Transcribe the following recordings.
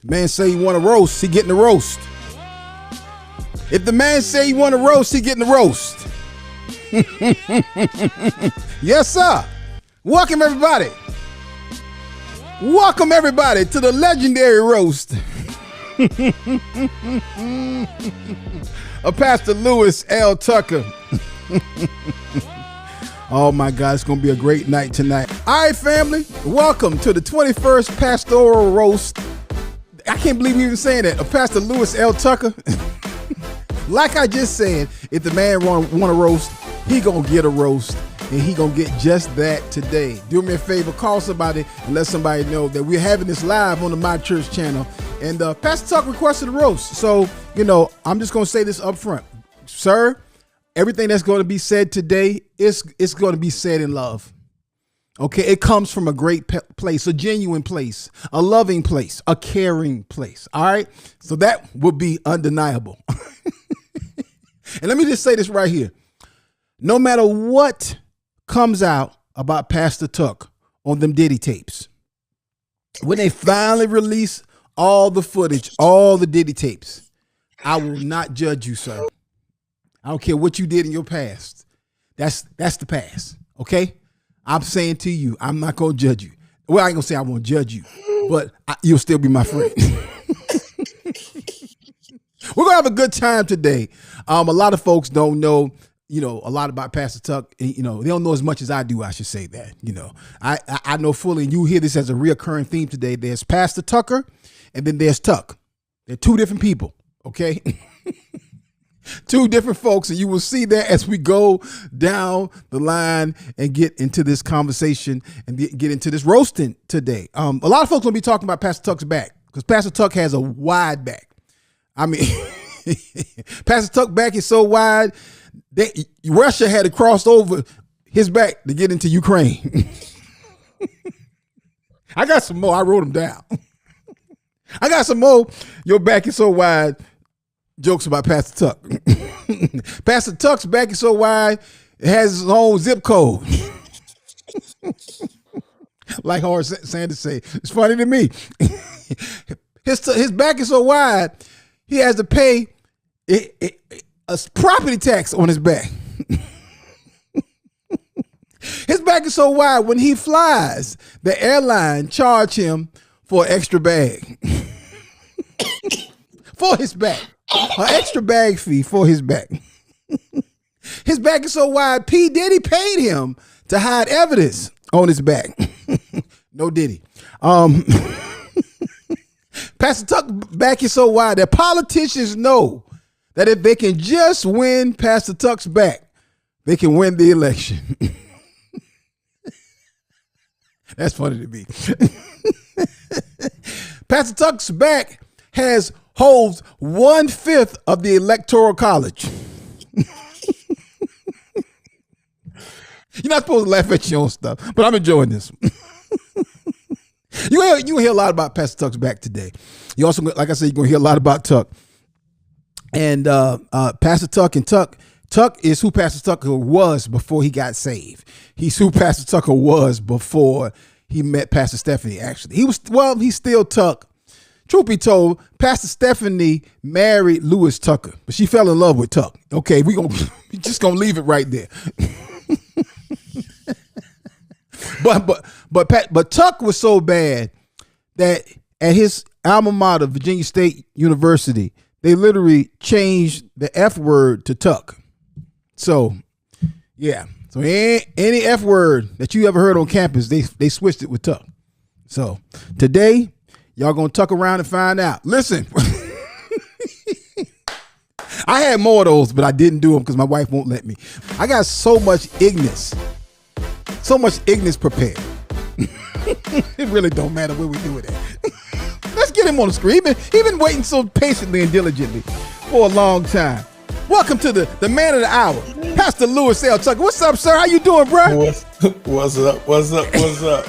Man say he want a roast, he getting the roast. If the man say he want a roast, he getting the roast. Yes, sir. Welcome everybody. Welcome everybody to the legendary roast of Pastor Lewis L. Tucker. Oh my God, it's going to be a great night tonight. All right, family, welcome to the 21st Pastoral Roast. I can't believe you even saying that. Of Pastor Lewis L. Tucker. Like I just said, if the man want a roast, he going to get a roast. And he going to get just that today. Do me a favor, call somebody and let somebody know that we're having this live on the My Church channel. And Pastor Tuck requested a roast. So, I'm just going to say this up front. Sir, everything that's going to be said today, it's going to be said in love. Okay, it comes from a great place, a genuine place, a loving place, a caring place. All right, so that would be undeniable. And let me just say this right here. No matter what comes out about Pastor Tuck on them Diddy tapes, when they finally release all the footage, all the Diddy tapes, I will not judge you, sir. I don't care what you did in your past. That's the past, okay? I'm saying to you, I'm not going to judge you. Well, I ain't going to say I won't judge you, but you'll still be my friend. We're going to have a good time today. A lot of folks don't know, a lot about Pastor Tuck. They don't know as much as I do, I should say that. I know fully, and you hear this as a reoccurring theme today. There's Pastor Tucker, and then there's Tuck. They're two different people, okay? Two different folks, and you will see that as we go down the line and get into this conversation and get into this roasting today. A lot of folks will be talking about Pastor Tuck's back because Pastor Tuck has a wide back. I mean, Pastor Tuck's back is so wide that Russia had to cross over his back to get into Ukraine. I got some more. I wrote them down. I got some more. Your back is so wide. Jokes about Pastor Tuck. Pastor Tuck's back is so wide, it has his own zip code. Like Horace Sanders say, it's funny to me. His back is so wide, he has to pay a property tax on his back. His back is so wide, when he flies, the airline charge him for an extra bag. For his back. An extra bag fee for his back. His back is so wide, P. Diddy paid him to hide evidence on his back. No Diddy. Pastor Tuck's back is so wide that politicians know that if they can just win Pastor Tuck's back, they can win the election. That's funny to me. Pastor Tuck's back holds 1/5 of the Electoral College. You're not supposed to laugh at your own stuff, but I'm enjoying this. You hear a lot about Pastor Tuck's back today. You also, like I said, you're going to hear a lot about Tuck. And Pastor Tuck and Tuck is who Pastor Tucker was before he got saved. He's who Pastor Tucker was before he met Pastor Stephanie, actually. He's still Tuck. Truth be told, Pastor Stephanie married Lewis Tucker, but she fell in love with Tuck. Okay, we just gonna leave it right there. But Tuck was so bad that at his alma mater, Virginia State University, they literally changed the F word to Tuck. So, yeah. So any F word that you ever heard on campus, they switched it with Tuck. So today, y'all gonna tuck around and find out. Listen, I had more of those, but I didn't do them because my wife won't let me. I got so much ignorance prepared. It really don't matter where we do it at. Let's get him on the screen. He's been waiting so patiently and diligently for a long time. Welcome to the man of the hour, Pastor Lewis L. Tucker. What's up, sir? How you doing, bro? What's up? What's up? What's up?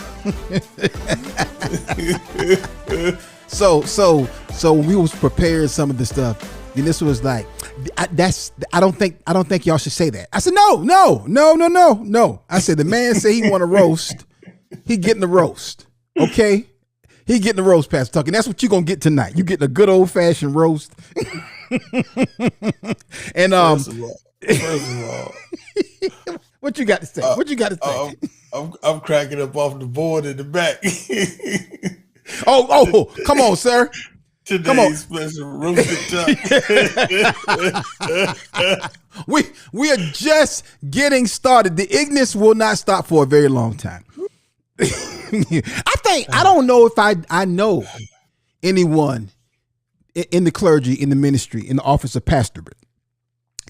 So when we was preparing some of the stuff, and this was like, I don't think y'all should say that. I said, no. I said, the man said he want a roast. He getting the roast. Okay. He getting the roast, Pastor Tuck, and that's what you're gonna get tonight. You getting a good old fashioned roast. And First of all, what you got to say? What you got to say? I'm cracking up off the board in the back. Oh, come on, sir. Today's special roasted tuck. We are just getting started. The Ignis will not stop for a very long time. I don't know if I know anyone in the clergy, in the ministry, in the office of pastorate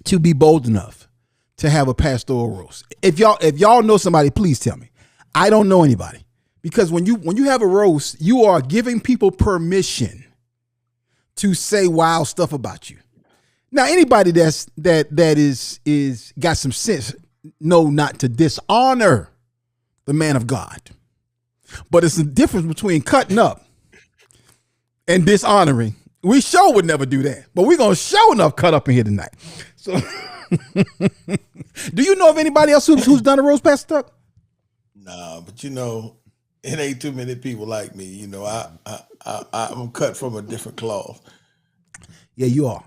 to be bold enough to have a pastoral roast. If y'all know somebody, please tell me. I don't know anybody, because when you have a roast, you are giving people permission to say wild stuff about you. Now, anybody that is got some sense know not to dishonor the man of God. But it's the difference between cutting up and dishonoring. We sure would never do that, but we're gonna show enough cut up in here tonight. So, do you know of anybody else who's done a roast, Pastor Tuck? Nah, but it ain't too many people like me. I'm cut from a different cloth. Yeah, you are.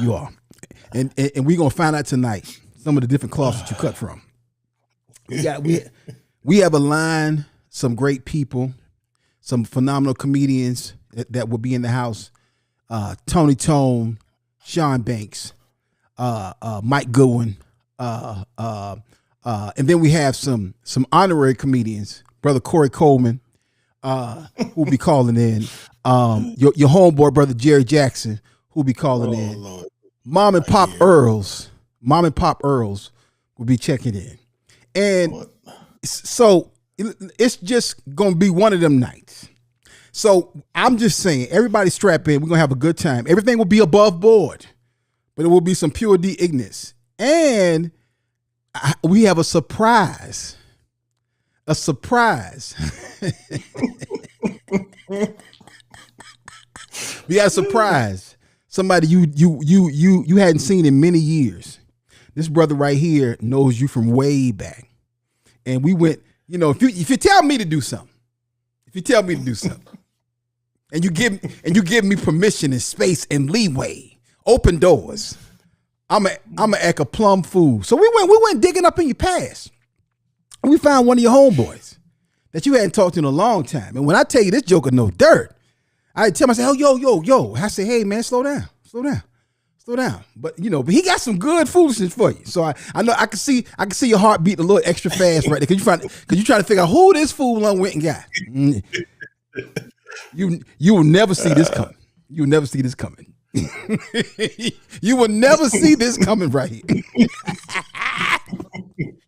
You are, and we're gonna find out tonight some of the different cloths that you cut from. We have a line, some great people, some phenomenal comedians that will be in the house. Tony Tone, Shawn Banks, Mike Goodwin, and then we have some honorary comedians, Brother Corey Coleman, who'll be calling in. Your homeboy, Brother Jerry Jackson, who'll be calling in. Lord. Mom and Pop Earls will be checking in. And so it's just going to be one of them nights. So I'm just saying, everybody strap in. We're going to have a good time. Everything will be above board, but it will be some pure D Ignis. And we have a surprise. A surprise. We got a surprise. Somebody you hadn't seen in many years. This brother right here knows you from way back. And we went, if you tell me to do something, and you give me permission and space and leeway, open doors, I'm a act a plum fool. So we went digging up in your past. And we found one of your homeboys that you hadn't talked to in a long time. And when I tell you this joker no dirt, I tell myself, oh, yo. I say, hey man, slow down. But but he got some good foolishness for you. So I know I can see your heart beating a little extra fast right there, because you trying to figure out who this fool went and got. You will never see this coming. You will never see this coming. You will never see this coming right here.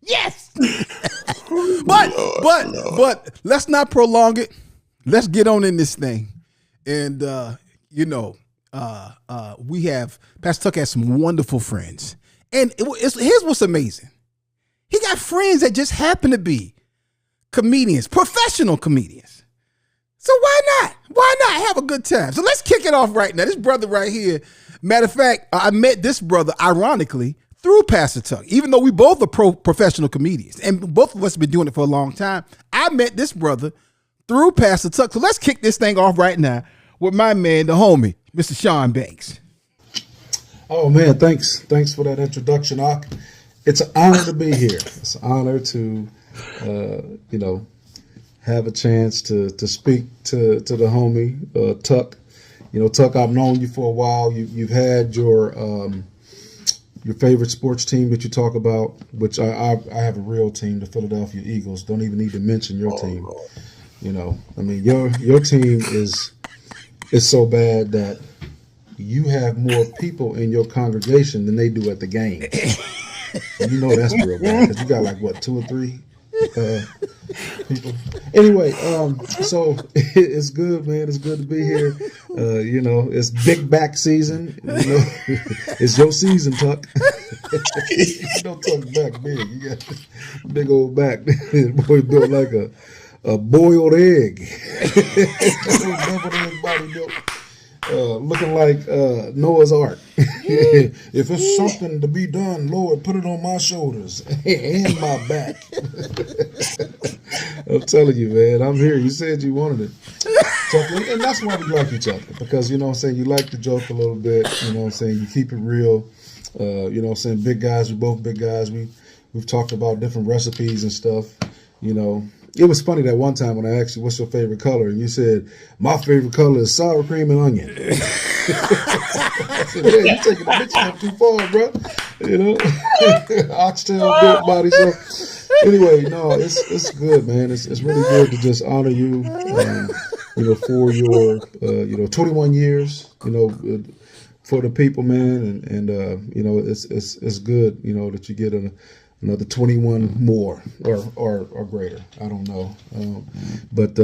Yes. But let's not prolong it. Let's get on in this thing. And we have Pastor Tuck has some wonderful friends. And here's what's amazing. He got friends that just happen to be comedians, professional comedians. So why not have a good time? So let's kick it off right now. This brother right here, matter of fact, I met this brother ironically through Pastor Tuck. Even though we both are professional comedians and both of us have been doing it for a long time, I met this brother through Pastor Tuck. So let's kick this thing off right now with my man, the homie, Mr. Shawn Banks. Oh man, thanks for that introduction, Ak. It's an honor to be here. It's an honor to, have a chance to speak to the homie Tuck. Tuck, I've known you for a while. You've had your favorite sports team that you talk about, which I have a real team, the Philadelphia Eagles. Don't even need to mention your team. Your team is so bad that you have more people in your congregation than they do at the game. That's real bad, because you got like what, 2 or 3 people. Anyway, so it's good, man. It's good to be here. It's big back season. It's your season, Tuck. Tuck's back big. You got big old back. Boy built like a boiled egg. Body built. Looking like Noah's Ark. If it's something to be done, Lord, put it on my shoulders and my back. I'm telling you, man, I'm here. You said you wanted it. Tucker, and that's why we like each other, because you know what I'm saying, you like to joke a little bit, you know what I'm saying, you keep it real. You know what I'm saying, big guys, we both big guys. We've talked about different recipes and stuff. You know, it was funny that one time when I asked you what's your favorite color, and you said my favorite color is sour cream and onion. I said, man, you taking the bitch up too far, bro. You know, oxtail, built body. So anyway, no, it's good, man. It's really good to just honor you, you know, for your 21 years, you know, for the people, man, and you know, it's good, you know, that you get another 21 more or greater. I don't know, but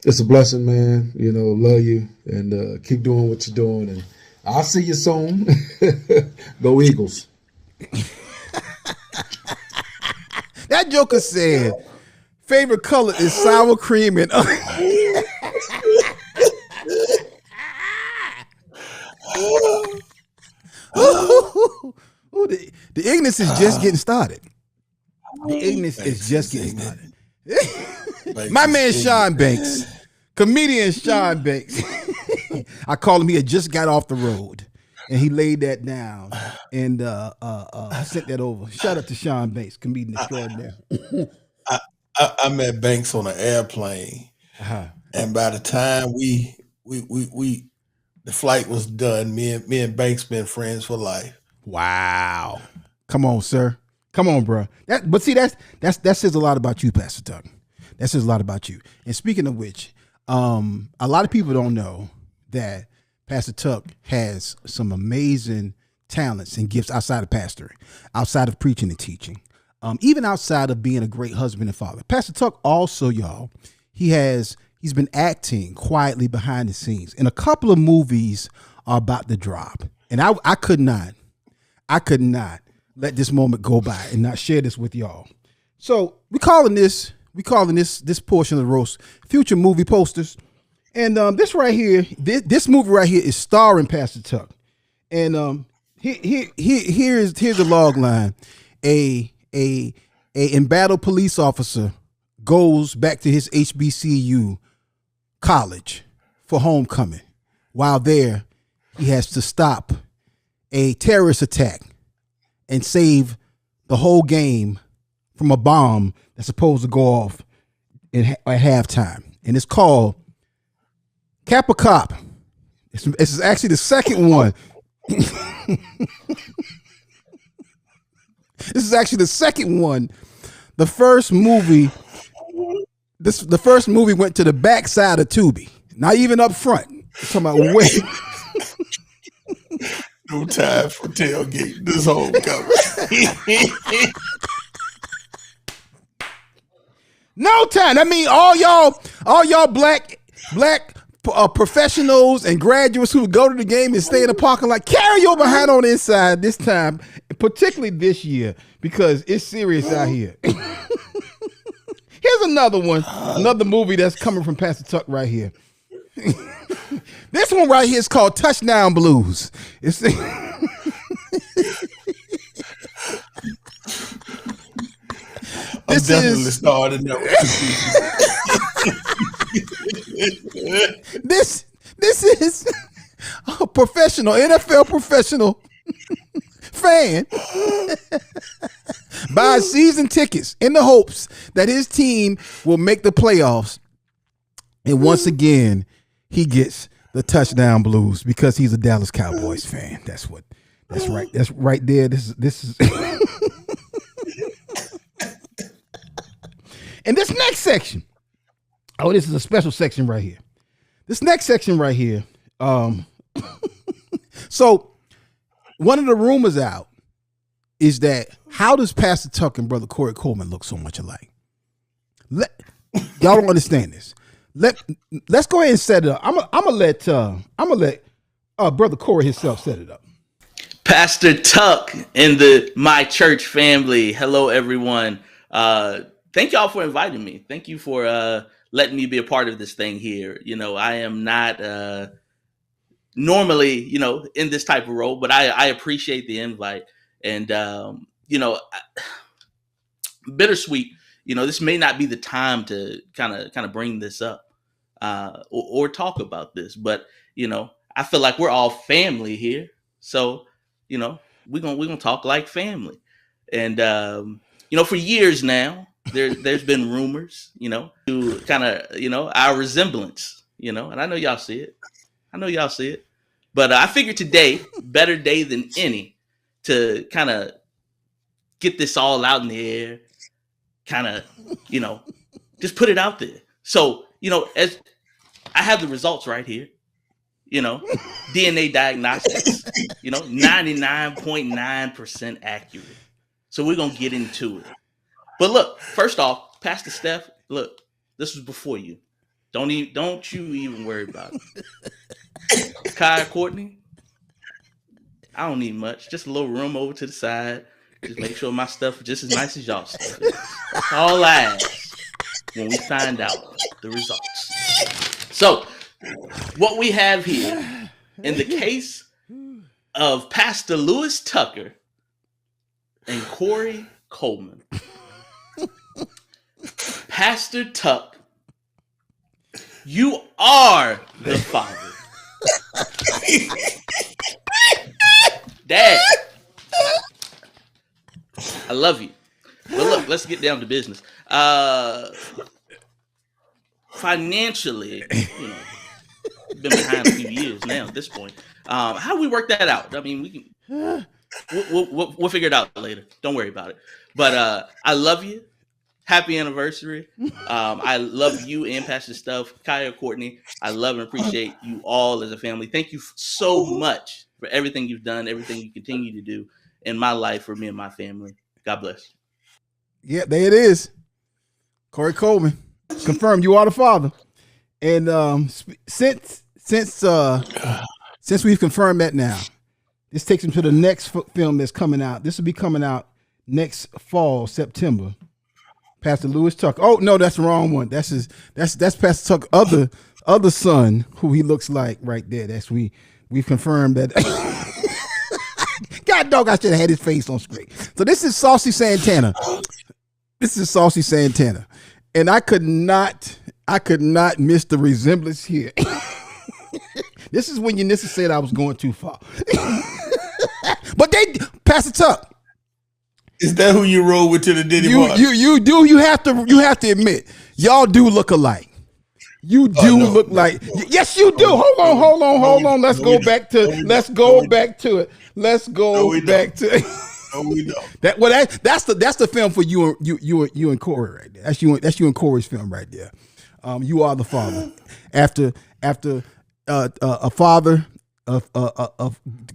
it's a blessing, man. You know, love you, and keep doing what you're doing, and I'll see you soon. Go Eagles. That joker said, favorite color is sour cream and onion. Ooh, the ignorance is just getting started. The ignorance is just getting started. My man Shawn Banks, comedian Shawn Banks. I call him. He had just got off the road, and he laid that down and sent that over. Shout out to Shawn Banks, comedian extraordinaire. I met Banks on an airplane, and by the time we the flight was done, me and Banks been friends for life. Wow. Come on, sir. Come on, bro. But see, that says a lot about you, Pastor Tuck. That says a lot about you. And speaking of which, a lot of people don't know that Pastor Tuck has some amazing talents and gifts outside of pastoring, outside of preaching and teaching, even outside of being a great husband and father. Pastor Tuck also, y'all, he's been acting quietly behind the scenes, and a couple of movies are about to drop. And I could not let this moment go by and not share this with y'all. So we calling this portion of the roast future movie posters. And this right here, this movie right here is starring Pastor Tuck. And here's the log line. A embattled police officer goes back to his HBCU college for homecoming. While there, he has to stop a terrorist attack and save the whole game from a bomb that's supposed to go off at halftime. And it's called Kappa Cop. This is actually the second one. This is actually the second one. The first movie went to the backside of Tubi, not even up front. I'm talking about wait. No time for tailgate this homecoming. No time. I mean, all y'all black professionals and graduates who go to the game and stay in the parking lot, carry your behind on the inside this time, particularly this year, because it's serious out here. Here's another one, another movie that's coming from Pastor Tuck right here. This one right here is called Touchdown Blues. It's I'm definitely starting that. This is a professional NFL professional fan buys season tickets in the hopes that his team will make the playoffs, and once again he gets the touchdown blues because he's a Dallas Cowboys fan. That's right. That's right there. This is and this next section. Oh, this is a special section right here. This next section right here. So one of the rumors out is that how does Pastor Tuck and Brother Corey Coleman look so much alike? Y'all don't understand this. Let's go ahead and set it up. I'm gonna let Brother Corey himself set it up. Pastor Tuck and my church family. Hello, everyone. Thank y'all for inviting me. Thank you for letting me be a part of this thing here. You know, I am not normally, in this type of role, but I appreciate the invite. And, bittersweet, this may not be the time to kind of bring this up. or talk about this. But I feel like we're all family here, so we're gonna talk like family. And for years now, there's been rumors, to kind of our resemblance, and I know y'all see it. But I figured today, better day than any, to kind of get this all out in the air, kind of, just put it out there. So, as I have the results right here, DNA diagnostics, 99.9% accurate. So we're going to get into it. But look, first off, Pastor Steph, look, this was before you. Don't you even worry about it. Kaya, Courtney, I don't need much. Just a little room over to the side. Just make sure my stuff is just as nice as y'all stuff is. That's all I ask when we find out the results. So, what we have here, in the case of Pastor Lewis Tucker and Corey Coleman, Pastor Tuck, you are the father. Dad, I love you. But look, let's get down to business. Financially, been behind a few years now at this point. How do we work that out? I mean, we can we'll figure it out later. Don't worry about it. But I love you. Happy anniversary. I love you and Pastor Stuff, Kaya, Courtney. I love and appreciate you all as a family. Thank you so much for everything you've done, everything you continue to do in my life for me and my family. God bless. Yeah, there it is. Corey Coleman. Confirmed you are the father. And since we've confirmed that now, this takes him to the next film that's coming out. This will be coming out next fall, September. Pastor Lewis Tucker. Oh no, that's the wrong one. That's Pastor Tucker other son, who he looks like right there. We've confirmed that. God dog, I should have had his face on screen. So this is Saucy Santana. And I could not miss the resemblance here. This is when Yanissa said I was going too far. But Pastor Tuck. Is that who you roll with to the Diddy party? You have to admit, y'all do look alike. You do look like. Yes, you do. Hold on. Let's go back to it. No, we don't. That's the film for you and Corey right there. That's you and Corey's film right there. You are the father. After a father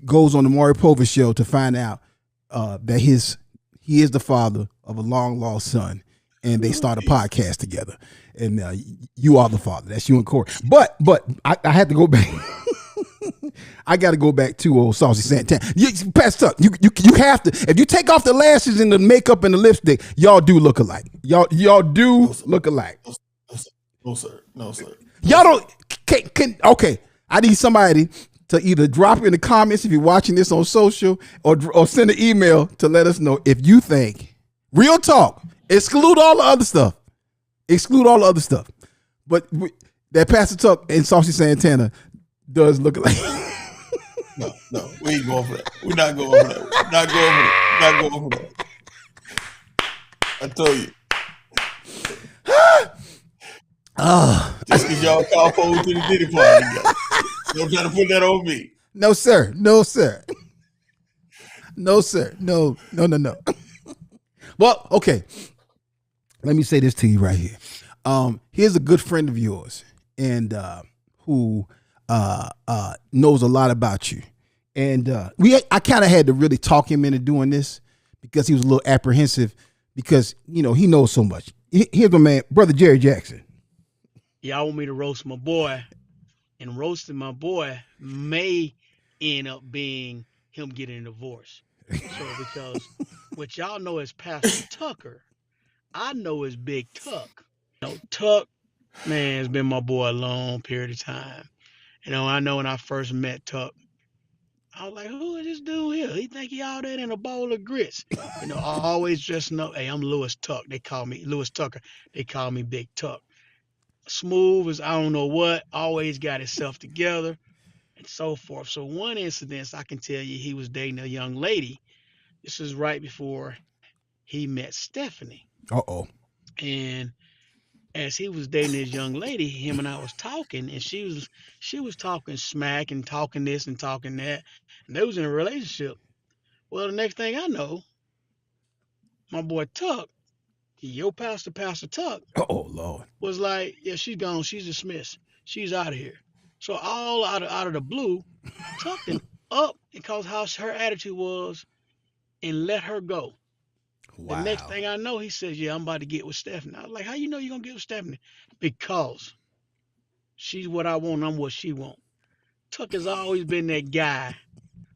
goes on the Maury Povich show to find out that he is the father of a long lost son, and they start a podcast together. And you are the father. That's you and Corey. But I had to go back. I got to go back to old Saucy Santana. Pastor Tuck, you have to. If you take off the lashes and the makeup and the lipstick, y'all do look alike. Y'all do look alike. No, sir. Y'all don't. Okay, I need somebody to either drop it in the comments if you're watching this on social, or send an email to let us know if you think, real talk, exclude all the other stuff. But that Pastor Tuck and Saucy Santana does look like. No, we ain't going for that. We're not going for that. Not going for that. I told you. Just because y'all call forward to the Diddy party, don't try to put that on me. No, sir. No. Well, okay. Let me say this to you right here. Here's a good friend of yours, and who knows a lot about you. And I kind of had to really talk him into doing this because he was a little apprehensive because, he knows so much. Here's my man, Brother Jerry Jackson. Y'all want me to roast my boy, and roasting my boy may end up being him getting a divorce. So because what y'all know as Pastor Tucker, I know as Big Tuck. Tuck, man, has been my boy a long period of time. I know when I first met Tuck, I was like, who is this dude here? He think he all that in a bowl of grits. I always dressing up. Hey, I'm Lewis Tuck. They call me Lewis Tucker. They call me Big Tuck. smooth as I don't know what, always got himself together, and so forth. So one incident I can tell you, he was dating a young lady. This was right before he met Stephanie. Uh-oh. And as he was dating this young lady, him and I was talking, and she was talking smack and talking this and talking that, and they was in a relationship. Well, the next thing I know, my boy Tuck, your pastor, Pastor Tuck, Oh Lord. was like, yeah, she's gone, she's dismissed, she's out of here. So all out of the blue, Tuck then up because how her attitude was, and let her go. Wow. The next thing I know, he says, yeah, I'm about to get with Stephanie. I was like, how you know you're going to get with Stephanie? Because she's what I want, I'm what she want. Tuck has always been that guy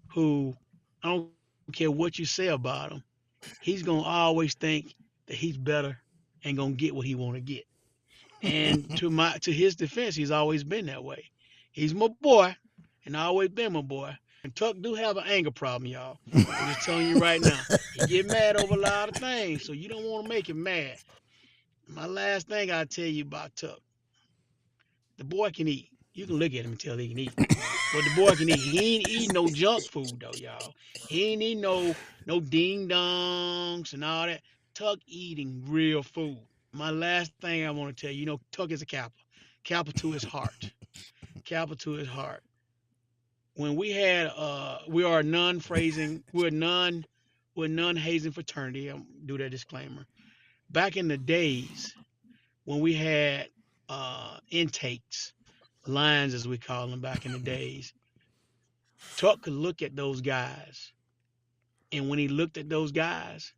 who, I don't care what you say about him, he's going to always think that he's better and going to get what he want to get. And to his defense, he's always been that way. He's my boy, and always been my boy. And Tuck do have an anger problem, y'all. I'm just telling you right now. He get mad over a lot of things, so you don't want to make him mad. My last thing I'll tell you about Tuck. The boy can eat. You can look at him and tell he can eat. But the boy can eat. He ain't eat no junk food, though, y'all. He ain't eat no ding-dongs and all that. Tuck eating real food. My last thing I want to tell you, Tuck is a Kappa. Kappa to his heart. Kappa to his heart. When we had, we're a non-hazing fraternity. I'll do that disclaimer. Back in the days when we had intakes, lines as we call them back in the days, Tuck could look at those guys, and when he looked at those guys,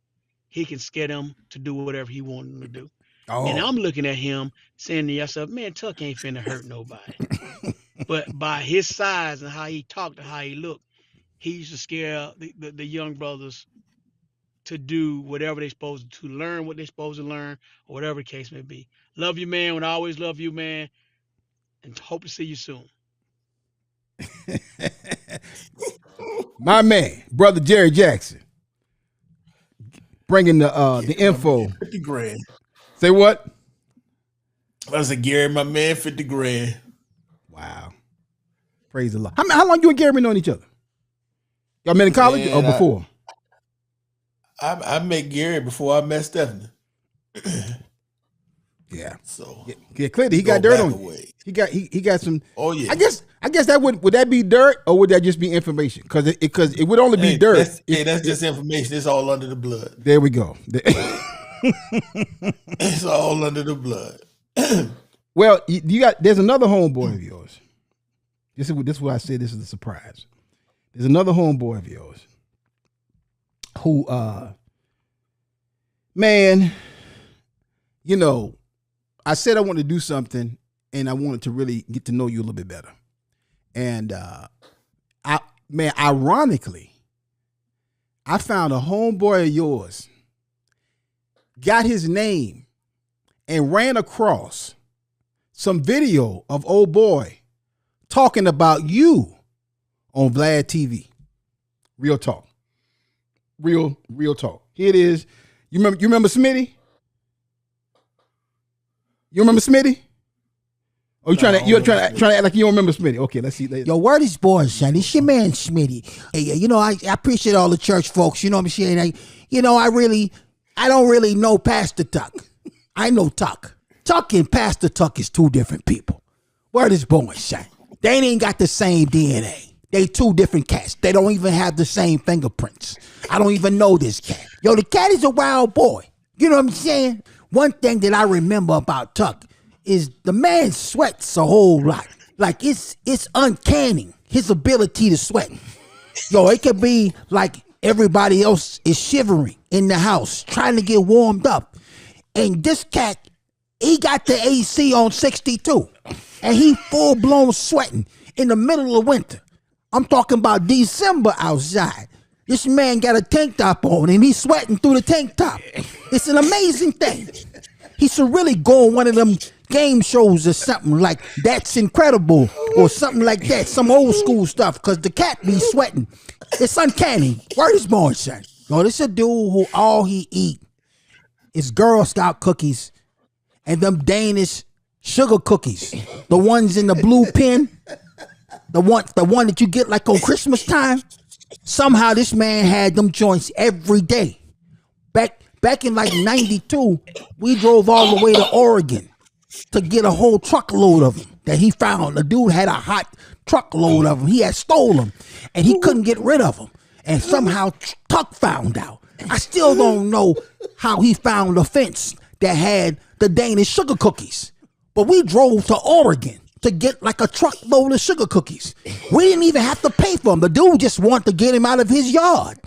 he can scare them to do whatever he wanted them to do. Oh. And I'm looking at him saying to myself, man, Tuck ain't finna hurt nobody. But by his size and how he talked and how he looked, he used to scare the young brothers to do whatever they're supposed to learn what they're supposed to learn, or whatever the case may be. Love you, man. Would always love you, man. And hope to see you soon. My man, brother Jerry Jackson, bringing the info. 50 grand. Say what? I said, Gary, my man, 50 grand. Wow. Praise the Lord. How long you and Gary been knowing each other? Y'all met in college or before? I met Gary before I met Stephanie. Yeah. So yeah, clearly he got dirt on you. He got some. Oh yeah. I guess that would that be dirt or would that just be information? Because it would only be dirt. That's just information. It's all under the blood. There we go. It's all under the blood. Well, there's another homeboy of yours. This is what I said. This is a surprise. There's another homeboy of yours who, man, I said I wanted to do something and I wanted to really get to know you a little bit better. And, ironically, I found a homeboy of yours, got his name, and ran across some video of old boy talking about you on Vlad TV. Real talk. Real talk. Here it is. You remember Smitty? You remember Smitty? Or you trying to act like you don't remember Smitty? Okay, let's see. Yo, word is born, son. It's your man Smitty. Hey, I appreciate all the church folks. You know what I'm saying? I don't really know Pastor Tuck. I know Tuck. Tuck and Pastor Tuck is two different people. Word is born, son. They ain't got the same DNA. They two different cats. They don't even have the same fingerprints. I don't even know this cat. Yo, the cat is a wild boy. You know what I'm saying? One thing that I remember about Tuck is the man sweats a whole lot. Like it's uncanny, his ability to sweat. Yo, it could be like everybody else is shivering in the house, trying to get warmed up. And this cat, he got the AC on 62. And he full blown sweating in the middle of winter. I'm talking about December outside. This man got a tank top on and he's sweating through the tank top. It's an amazing thing. He should really go on one of them game shows or something like That's Incredible or something like that. Some old school stuff because the cat be sweating. It's uncanny. Word is born, son. Yo, this a dude who all he eat is Girl Scout cookies and them Danish sugar cookies, the ones in the blue pen, the one that you get like on Christmas time. Somehow this man had them joints every day. Back in like 92, we drove all the way to Oregon to get a whole truckload of them that he found. The dude had a hot truckload of them. He had stole them, and he couldn't get rid of them. And somehow Tuck found out. I still don't know how he found the fence that had the Danish sugar cookies. But we drove to Oregon to get like a truckload of sugar cookies. We didn't even have to pay for them. The dude just wanted to get him out of his yard.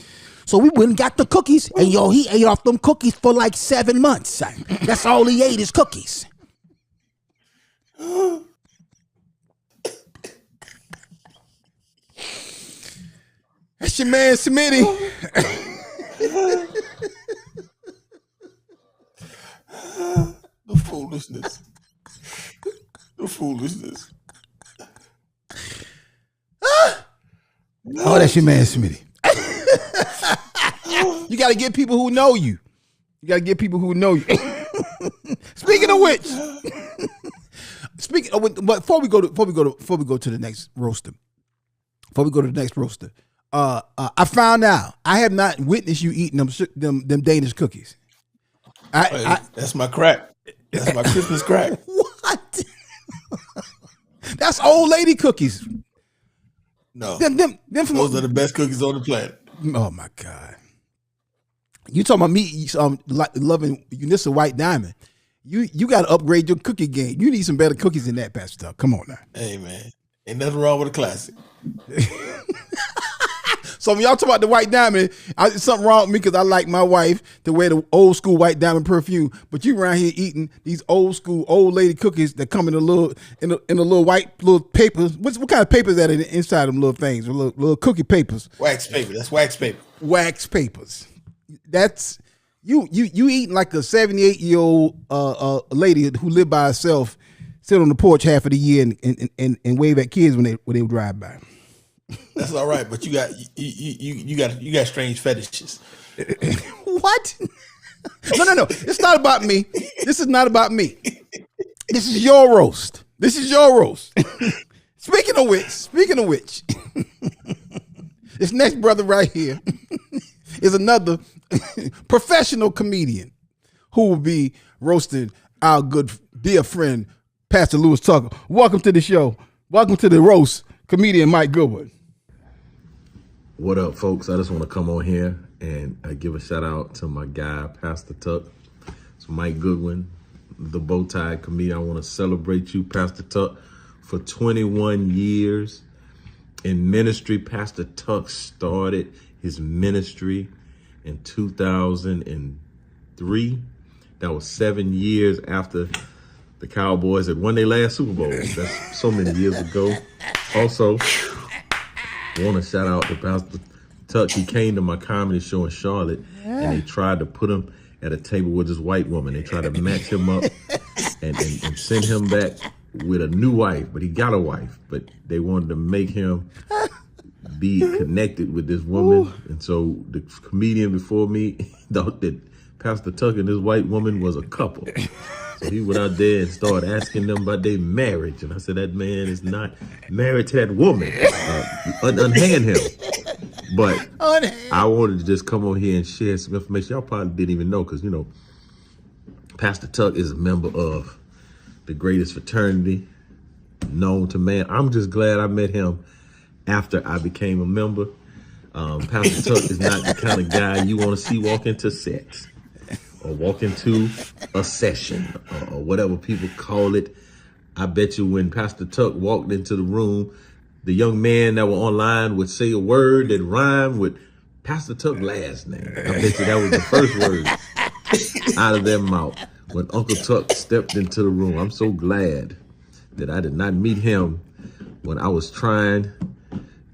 So we went and got the cookies, and he ate off them cookies for like 7 months. That's all he ate is cookies. That's your man, Smitty. The foolishness. The foolishness. Oh, that's your man, Smitty. You got to get people who know you. You got to get people who know you. Speaking of which, but before we go to the next roaster, I found out I have not witnessed you eating them Danish cookies. That's my crack. That's my Christmas crack. What? That's old lady cookies. No, them from those are the best cookies on the planet. Oh my God! You talking about me? Loving Unissa White Diamond. You got to upgrade your cookie game. You need some better cookies than that, Pastor Tuck. Come on now. Hey man, ain't nothing wrong with a classic. So when y'all talk about the White Diamond, something wrong with me because I like my wife to wear the old school White Diamond perfume. But you around here eating these old school old lady cookies that come in a little white little papers. What kind of papers that are inside them little things? Little cookie papers. Wax paper. That's wax paper. Wax papers. That's you eating like a 78-year-old lady who lived by herself, sit on the porch half of the year and wave at kids when they drive by. That's all right, but you got strange fetishes. What? No. It's not about me. This is not about me. This is your roast. Speaking of which, this next brother right here is another professional comedian who will be roasting our good dear friend Pastor Louis Tucker. Welcome to the show. Welcome to the roast, comedian Mike Goodwin. What up, folks? I just want to come on here and give a shout out to my guy, Pastor Tuck. It's Mike Goodwin, the bow tie comedian. I want to celebrate you, Pastor Tuck, for 21 years in ministry. Pastor Tuck started his ministry in 2003. That was 7 years after the Cowboys had won their last Super Bowl. That's so many years ago. Also, I want to shout out to Pastor Tuck. He came to my comedy show in Charlotte, and they tried to put him at a table with this white woman. They tried to match him up and send him back with a new wife, but he got a wife. But they wanted to make him be connected with this woman. And so the comedian before me thought that Pastor Tuck and this white woman was a couple. So he went out there and started asking them about their marriage. And I said, that man is not married to that woman. Unhand him. But I wanted to just come on here and share some information y'all probably didn't even know, because, Pastor Tuck is a member of the greatest fraternity known to man. I'm just glad I met him after I became a member. Pastor Tuck is not the kind of guy you want to see walk into sex or walk into a session or whatever people call it. I bet you when Pastor Tuck walked into the room, the young man that were online would say a word that rhymed with Pastor Tuck's last name. I bet you that was the first word out of their mouth when Uncle Tuck stepped into the room. I'm so glad that I did not meet him when I was trying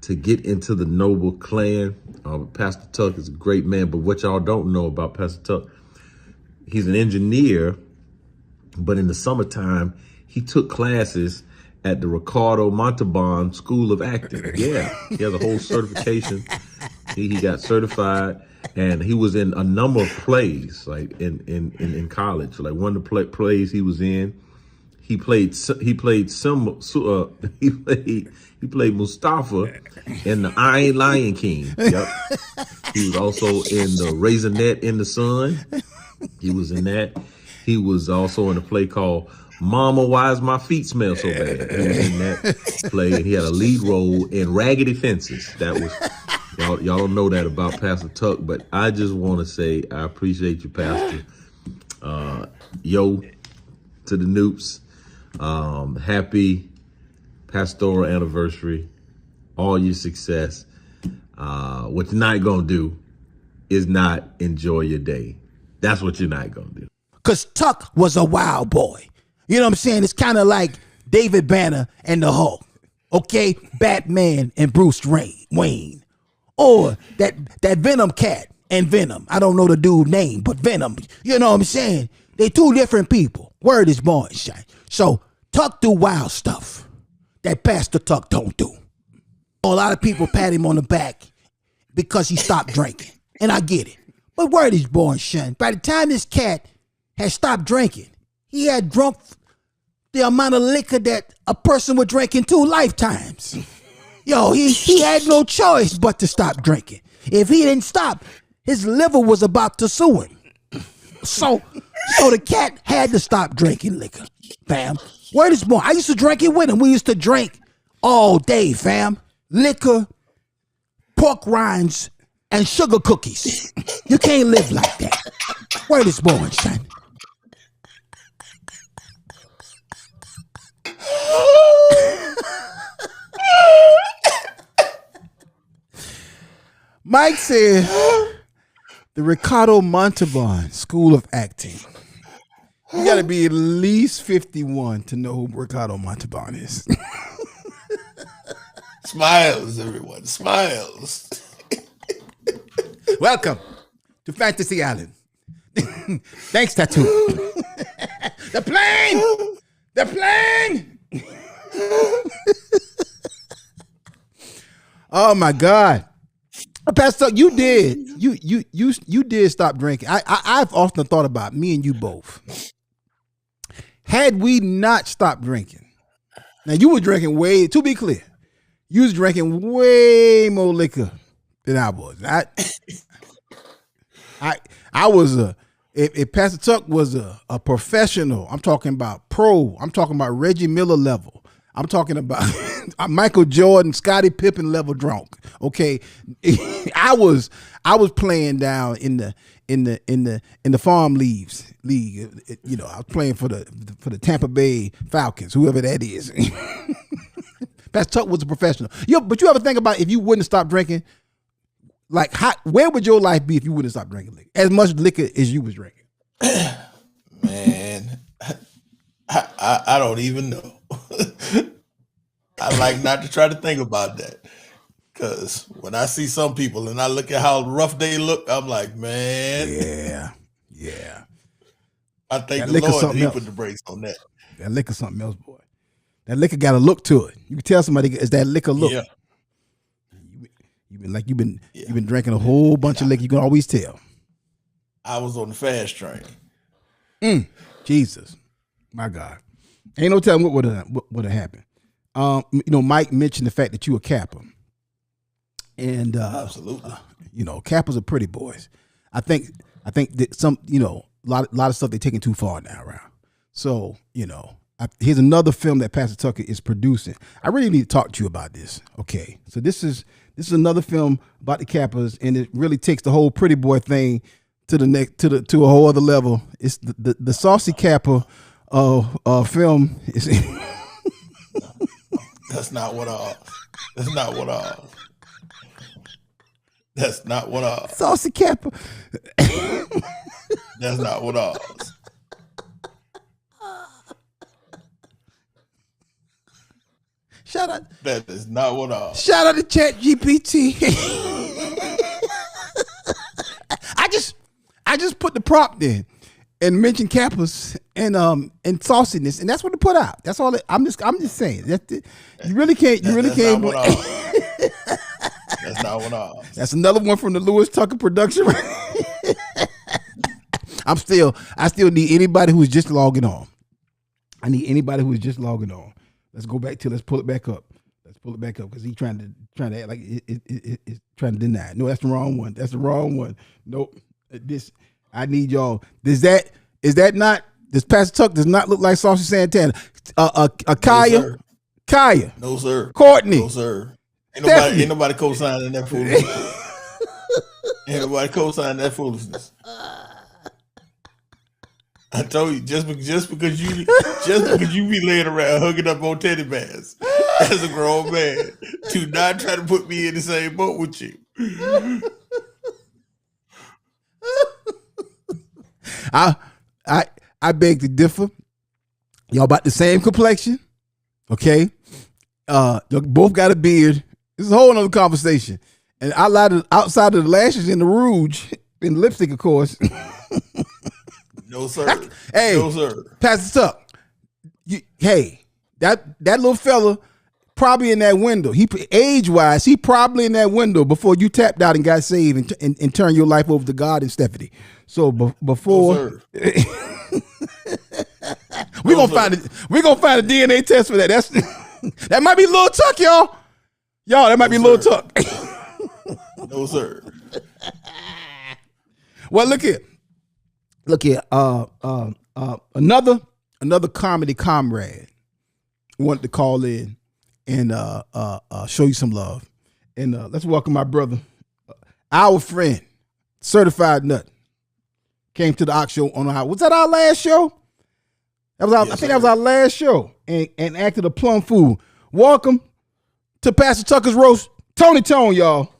to get into the Noble clan. Pastor Tuck is a great man, but what y'all don't know about Pastor Tuck, he's an engineer, but in the summertime, he took classes at the Ricardo Montalban School of Acting. Yeah, he has a whole certification. He got certified, and he was in a number of plays, like in college. Like one of the plays he was in, he played Mustafa in the Iron Lion King. Yep. He was also in the Raisinette in the Sun. He was in that. He was also in a play called Mama, Why Is My Feet Smell So Bad? He was in that play, and he had a lead role in Raggedy Fences. That was y'all don't know that about Pastor Tuck, but I just want to say I appreciate you, Pastor. Yo, to the Nupes, happy pastoral anniversary, all your success. What you're not gonna do is not enjoy your day. That's what you're not gonna do. Cause Tuck was a wild boy. You know what I'm saying? It's kind of like David Banner and the Hulk. Okay? Batman and Bruce Wayne. Or that Venom cat and Venom. I don't know the dude's name, but Venom. You know what I'm saying? They two different people. Word is born, shine. So Tuck do wild stuff that Pastor Tuck don't do. A lot of people pat him on the back because he stopped drinking. And I get it. But word is born, shine. By the time this cat had stopped drinking, he had drunk the amount of liquor that a person would drink in 2 lifetimes. Yo, he had no choice but to stop drinking. If he didn't stop, his liver was about to sue him. So the cat had to stop drinking liquor, fam. Word is born. I used to drink it with him. We used to drink all day, fam. Liquor, pork rinds, and sugar cookies. You can't live like that. Word is born, son. Mike said the Ricardo Montalban School of Acting. You got to be at least 51 to know who Ricardo Montalban is. Smiles, everyone. Smiles. Welcome to Fantasy Island. Thanks, Tattoo. The plane! The plane! Oh my God. Pastor, you did. You did stop drinking. I've often thought about me and you both. Had we not stopped drinking, now you were drinking way, to be clear, you was drinking way more liquor than I was. I was if Pastor Tuck was a professional, I'm talking about pro, I'm talking about Reggie Miller level. I'm talking about Michael Jordan, Scottie Pippen level drunk. Okay, I was playing down in the farm league. You know, I was playing for the Tampa Bay Falcons, whoever that is. Pastor Tuck was a professional. But you ever think about if you wouldn't stop drinking? Like, where would your life be if you wouldn't stop drinking liquor? As much liquor as you was drinking. Man, I don't even know. I like not to try to think about that. Because when I see some people and I look at how rough they look, I'm like, man. Yeah. I thank the Lord that he put the brakes on that. That liquor something else, boy. That liquor got a look to it. You can tell somebody it's that liquor look. Yeah. You've been drinking a whole bunch of liquor. You can always tell. I was on the fast train. Jesus, my God, ain't no telling what would have happened. You know, Mike mentioned the fact that you a Kappa, and absolutely, you know, Kappas are pretty boys. I think that some, you know, a lot of stuff they're taking too far now around. So, you know, here's another film that Pastor Tucker is producing. I really need to talk to you about this. Okay, so this is another film about the Kappas, and it really takes the whole pretty boy thing to to a whole other level. It's the Saucy Kappa film. That's not what Saucy Kappa. That's not what Shout out. That is not what Shout out to Chat GPT. I just put the prompt in and mentioned Kappas and sauciness, and that's what it put out. That's all. I'm just saying that you really can't. That's not what That's another one from the Lewis Tucker production. I still need anybody who's just logging on. I need anybody who is just logging on. Let's go back to. Let's pull it back up. Let's pull it back up because he's trying to act like it's trying to deny it. No, that's the wrong one. That's the wrong one. Nope. This I need y'all. Is that not? This Pastor Tuck does not look like Saucy Santana. Kaya. No, Kaya. No, sir. Courtney. No, sir. Ain't nobody co-signing that foolishness. Ain't nobody co-signing that foolishness. I told you, just because you be laying around hugging up on teddy bears as a grown man, do not try to put me in the same boat with you. I beg to differ. Y'all about the same complexion, okay? You both got a beard. This is a whole other conversation. And outside of the lashes and the rouge and lipstick, of course. No, sir. Hey, no, sir. Pastor Tuck. That little fella probably in that window. He age-wise, he probably in that window before you tapped out and got saved and turned your life over to God and Stephanie. So before No, we're gonna find a DNA test for that. That might be Lil Tuck, y'all. That might be Lil Tuck. No, sir. Well, look here. Another comedy comrade wanted to call in and show you some love. And let's welcome my brother, our friend, Certified Nut. Came to the Ox Show on our. Was that our last show? I think that was our last show. And acted a plum fool. Welcome to Pastor Tucker's Roast. Tony Tone, y'all.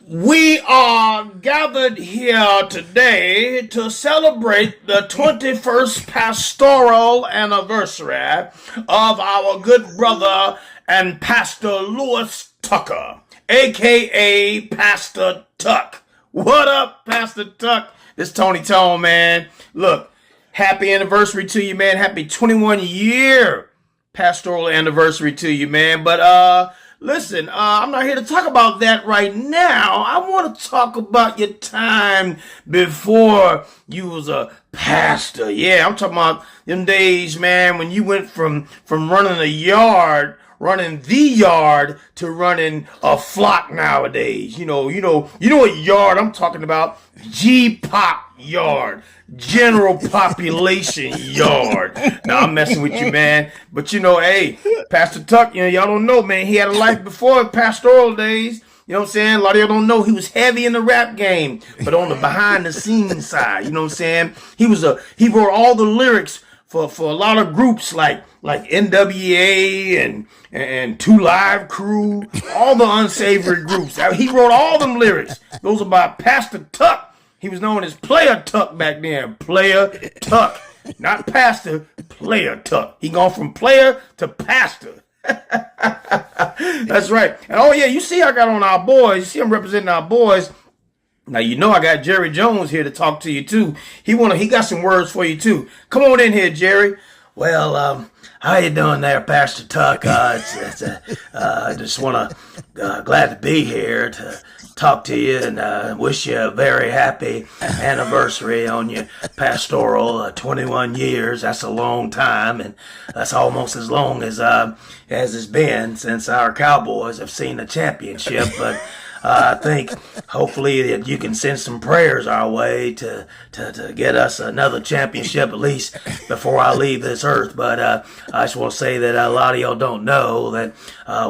We are gathered here today to celebrate the 21st pastoral anniversary of our good brother and Pastor Lewis Tucker, a.k.a. Pastor Tuck. What up, Pastor Tuck? It's Tony Tone, man. Look, happy anniversary to you, man. Happy 21-year pastoral anniversary to you, man. But, listen, I'm not here to talk about that right now. I want to talk about your time before you was a pastor. Yeah, I'm talking about them days, man, when you went from running the yard to running a flock nowadays. You know what yard I'm talking about? G-pop yard. General population yard. Now I'm messing with you, man. But hey, Pastor Tuck, y'all don't know, man. He had a life before pastoral days. You know what I'm saying? A lot of y'all don't know he was heavy in the rap game, but on the behind the scenes side, you know what I'm saying? He wrote all the lyrics for a lot of groups like NWA and Two Live Crew, all the unsavory groups. He wrote all them lyrics. Those are by Pastor Tuck. He was known as Player Tuck back then. Player Tuck. Not pastor, Player Tuck. He gone from player to pastor. That's right. And oh yeah, you see I got on our boys. You see I'm representing our boys. Now I got Jerry Jones here to talk to you too. He got some words for you too. Come on in here, Jerry. Well, how you doing there, Pastor Tuck? I just want to glad to be here to talk to you and wish you a very happy anniversary on your pastoral 21 years. That's a long time, and that's almost as long as it's been since our Cowboys have seen a championship. But I think hopefully that you can send some prayers our way to get us another championship, at least before I leave this earth. But I just want to say that a lot of y'all don't know that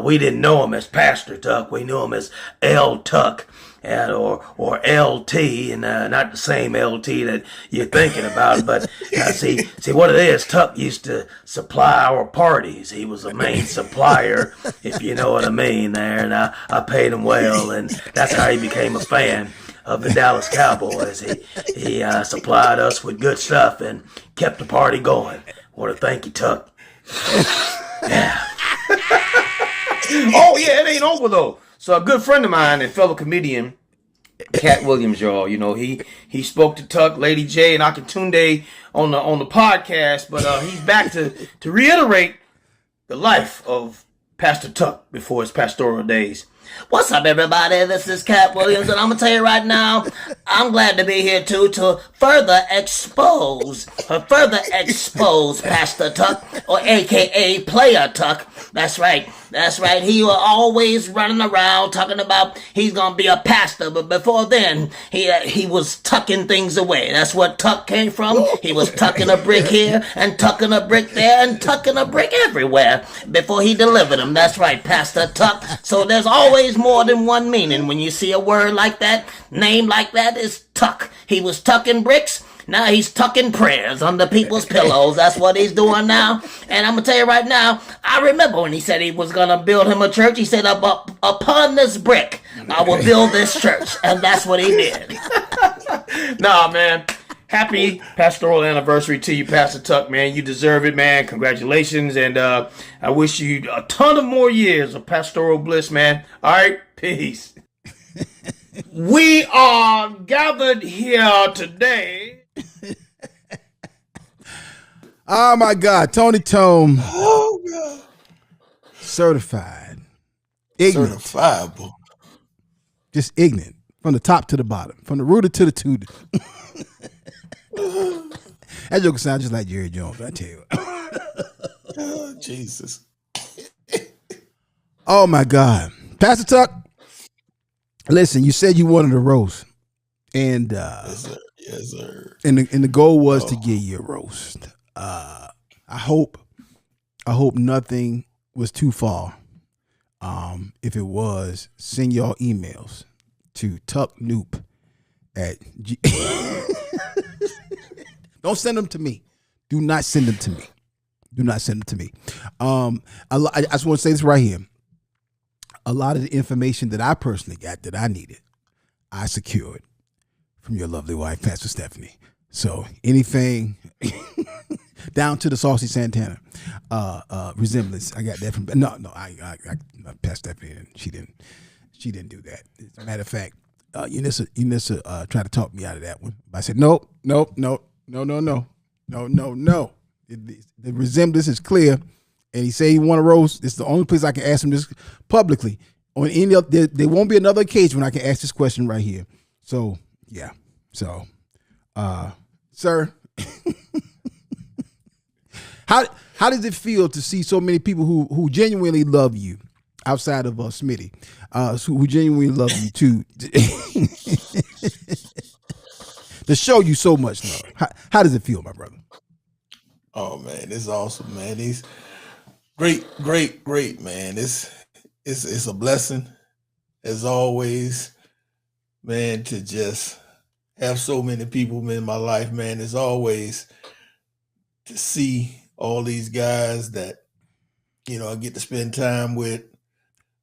we didn't know him as Pastor Tuck. We knew him as L Tuck. Or LT, and not the same LT that you're thinking about, but see what it is. Tuck used to supply our parties. He was a main supplier, if you know what I mean there, and I paid him well, and that's how he became a fan of the Dallas Cowboys. He supplied us with good stuff and kept the party going. Want to thank you, Tuck. Yeah. Oh yeah, it ain't over though. So a good friend of mine and fellow comedian, Cat Williams, y'all, he spoke to Tuck, Lady J, and Akintunde on the podcast, but he's back to reiterate the life of Pastor Tuck before his pastoral days. What's up, everybody? This is Cat Williams, and I'm gonna tell you right now, I'm glad to be here too to further expose Pastor Tuck, or AKA Player Tuck. That's right. He was always running around talking about he's gonna be a pastor, but before then, he was tucking things away. That's what tuck came from. He was tucking a brick here and tucking a brick there and tucking a brick everywhere before he delivered them. That's right, Pastor Tuck. So there's always more than one meaning when you see a word like that, name like that is tuck. He was tucking bricks. Now he's tucking prayers under people's pillows. That's what he's doing now. And I'm going to tell you right now, I remember when he said he was going to build him a church. He said, upon this brick, I will build this church. And that's what he did. Nah, man. Happy pastoral anniversary to you, Pastor Tuck, man. You deserve it, man. Congratulations. And I wish you a ton of more years of pastoral bliss, man. All right. Peace. We are gathered here today. Oh my God, Tony Tome. Oh God. Certified. Ignorant. Certifiable. Just ignorant. From the top to the bottom. From the rooter to the tutor. That joke sounds just like Jerry Jones, I tell you. Oh, Jesus. Oh my God. Pastor Tuck, listen, you said you wanted a roast. And Yes, sir. And the goal was to get you a roast. I hope nothing was too far. If it was, send y'all emails to TuckNupe at Don't send them to me. Do not send them to me. Do not send them to me. I just want to say this right here. A lot of the information that I personally got that I needed, I secured from your lovely wife, Pastor Stephanie. So anything down to the Saucy Santana resemblance, I got that from. No, I Pastor Stephanie, and she didn't do that. As a matter of fact, Unissa tried to talk me out of that one. But I said no. The resemblance is clear, and he said he want to roast. It's the only place I can ask him this publicly. On any other, there won't be another occasion when I can ask this question right here. So yeah. So, sir, how does it feel to see so many people who genuinely love you outside of Smitty, who genuinely love you too, to show you so much love? How does it feel, my brother? Oh man, it's awesome, man. He's great, man. It's a blessing as always, man, to just have so many people in my life, man. It's always to see all these guys that, I get to spend time with,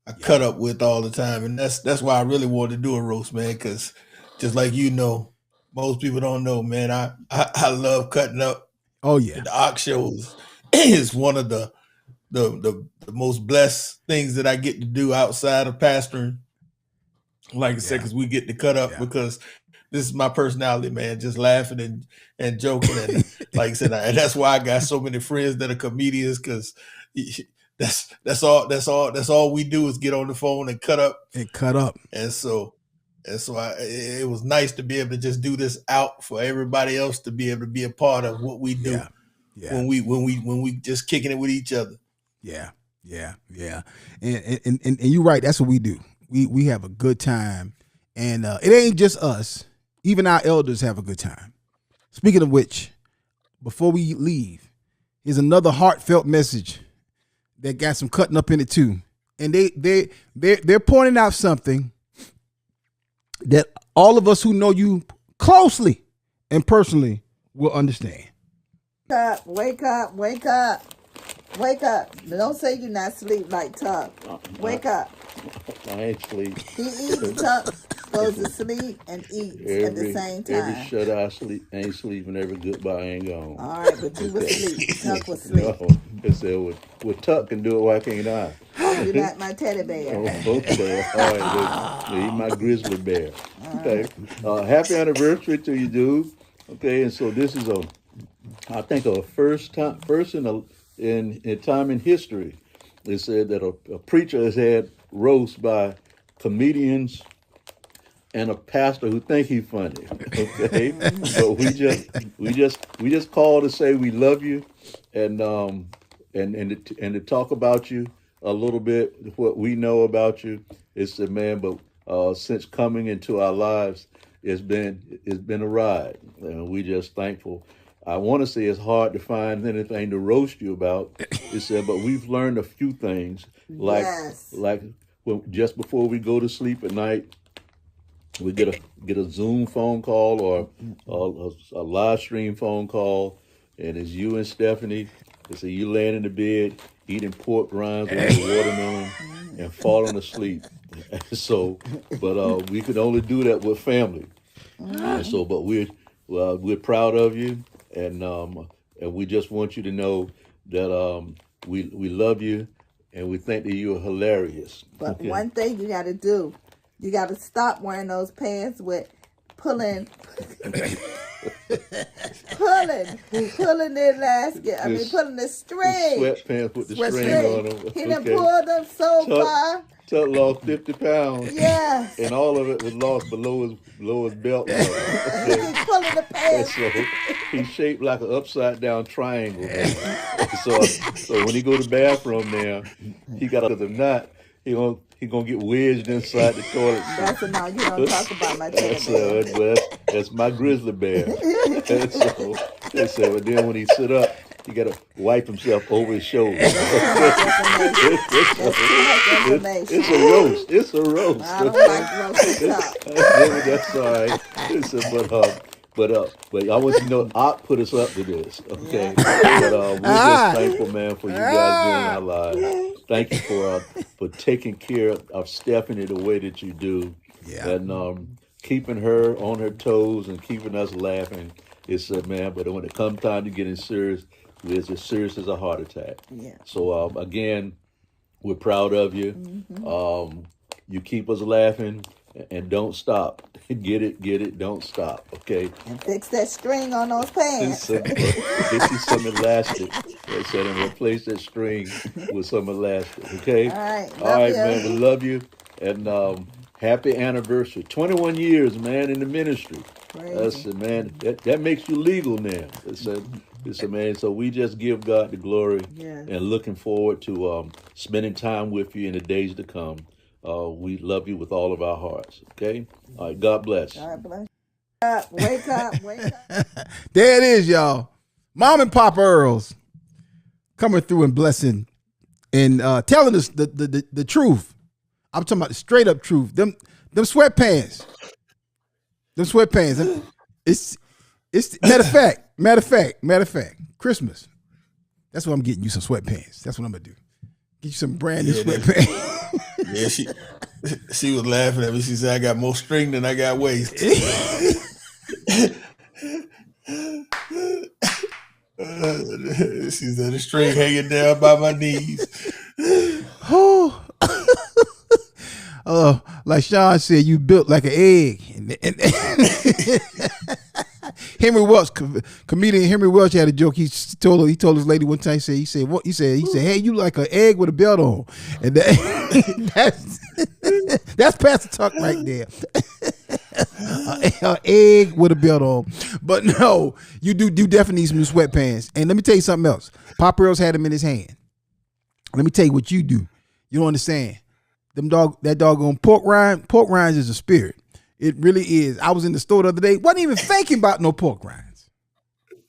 I cut up with all the time. And that's why I really wanted to do a roast, man, because just like most people don't know, man, I love cutting up. Oh yeah. The Ox shows is one of the most blessed things that I get to do outside of pastoring. Like I said, because we get to cut up because this is my personality, man, just laughing and joking. And like I said, and that's why I got so many friends that are comedians, because that's all we do is get on the phone and cut up. And so it was nice to be able to just do this out for everybody else to be able to be a part of what we do when we just kicking it with each other. Yeah. And you're right. That's what we do. We have a good time, and it ain't just us. Even our elders have a good time. Speaking of which, before we leave, here's another heartfelt message that got some cutting up in it too. And they're pointing out something that all of us who know you closely and personally will understand. Wake up. Don't say you're not asleep like Tuck. Wake up. I ain't sleep. He eats, Tuck goes to sleep and eats at the same time. Every shut eye sleep ain't sleeping, every goodbye ain't gone. All right, but you was asleep. Tuck was asleep. No, it said, well, Tuck can do it, why can't I? You're not my teddy bear. Okay, all right, eat my grizzly bear. Okay, happy anniversary to you, dude. Okay, and so this is I think a first in time in history. They said that a preacher has had roast by comedians and a pastor who think he's funny. Okay, but we just call to say we love you, and to talk about you a little bit, what we know about you. It's the man, but since coming into our lives, it's been a ride, and we just thankful. I want to say it's hard to find anything to roast you about. It said, but we've learned a few things, like just before we go to sleep at night, we get a Zoom phone call or a live stream phone call, and it's you and Stephanie. They say you laying in the bed eating pork rinds with the watermelon and falling asleep. So, but we could only do that with family. And so, but we're proud of you, and we just want you to know that we love you, and we think that you're hilarious. But one thing you got to do, you got to stop wearing those pants with pulling the elastic. I mean, pulling the string. Sweatpants with the string on them. He done pulled them so far. Tuck lost 50 pounds. Yes. And all of it was lost below his belt. He's pulling the pants. So he's shaped like an upside down triangle. So when he go to the bathroom now, he got the knot. He gonna get wedged inside the toilet. That's enough. You don't talk about my teddy bear. That's my grizzly bear. But then when he sit up, he got to wipe himself over his shoulder. It's a roast. I don't like roasted top. That's all right. But I want you to know, Ott put us up to this. Okay, but we're just thankful, man, for you guys being in our lives. Thank you for taking care of Stephanie the way that you do, and keeping her on her toes and keeping us laughing. It's man, but when it comes time to getting serious, it's as serious as a heart attack. Yeah. So again, we're proud of you. Mm-hmm. You keep us laughing and don't stop. Get it, don't stop. Okay. And fix that string on those pants. Get you some elastic. And replace that string with some elastic. Okay. All right, man. We love you, and happy anniversary. 21 years, man, in the ministry. That's it, man. That makes you legal now. It's a man. So we just give God the glory, and looking forward to spending time with you in the days to come. We love you with all of our hearts. Okay. All right. God bless. God bless. Wake up. There it is, y'all. Mom and Pop Earls coming through and blessing and telling us the truth. I'm talking about the straight up truth. Them sweatpants. It's matter of fact, Christmas. That's what I'm getting you, some sweatpants. That's what I'm gonna do. Get you some brand new sweatpants. Yeah, she was laughing at me. She said, I got more string than I got waist. She said, the string hanging down by my knees. Like Shawn said, you built like an egg. Henry Welch, comedian Henry Welch had a joke. He told his lady one time. He said, hey, you like an egg with a belt on, and that's Pastor Tuck right there. An egg with a belt on. But no, you definitely need some new sweatpants. And let me tell you something else. Pop Earls had them in his hand. Let me tell you what you do. You don't understand. That doggone pork rinds is a spirit. It really is. I was in the store the other day. Wasn't even thinking about no pork rinds.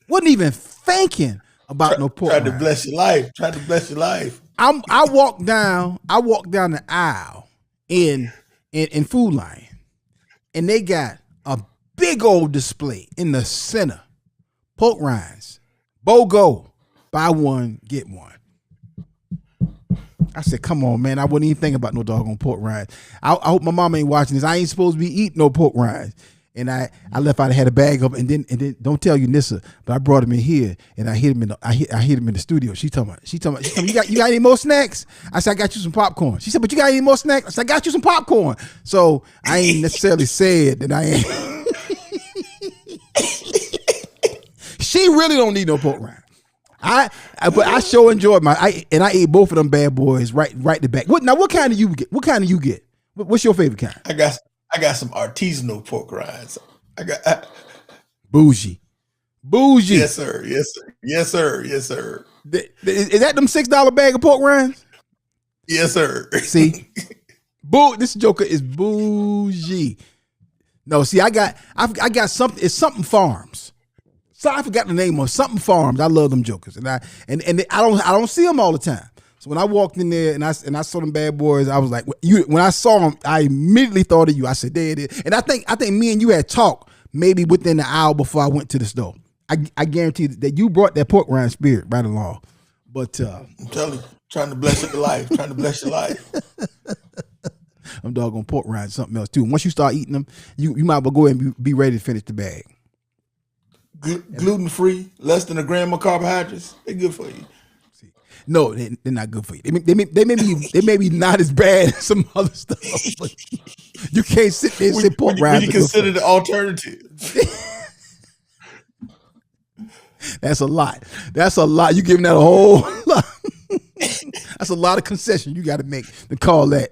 Wasn't even thinking about no pork rinds. Tried to bless your life. I walked down the aisle in Food Lion, and they got a big old display in the center. Pork rinds. BOGO. Buy one, get one. I said, come on, man. I wouldn't even think about no doggone pork rinds. I hope my mom ain't watching this. I ain't supposed to be eating no pork rinds. And I left out, I had a bag of, and then don't tell you Nissa, but I brought him in here, and I hit him in the studio. She told me, you got any more snacks? I said, I got you some popcorn. She said, but you got any more snacks? I said, I got you some popcorn. So I ain't necessarily said that I ain't. She really don't need no pork rind. But I sure enjoyed I ate both of them bad boys right to back. What kind do you get? What kind do you get? What's your favorite kind? I got some artisanal pork rinds. Bougie. Yes, sir. Yes, sir. Yes, sir. Yes, sir. Is that them $6 bag of pork rinds? Yes, sir. See, this joker is bougie. No, see, I got something. It's something farms. So I forgot the name of something farms. I love them jokers, and I don't see them all the time. So when I walked in there and I saw them bad boys, I was like, when I saw them, I immediately thought of you. I said, there it is. And I think me and you had talked maybe within the hour before I went to the store. I guarantee that you brought that pork rind spirit right along. But I'm telling you, trying to bless your life. Trying to bless your life. I'm doggone pork rinds something else too. Once you start eating them, you might as well go ahead and be ready to finish the bag. Gluten free, less than a gram of carbohydrates. They're good for you. No, they're not good for you. They may be not as bad as some other stuff, but you can't sit there and say pork rinds. When you consider the alternative. That's a lot. You giving that a whole lot. That's a lot of concession you got to make to call that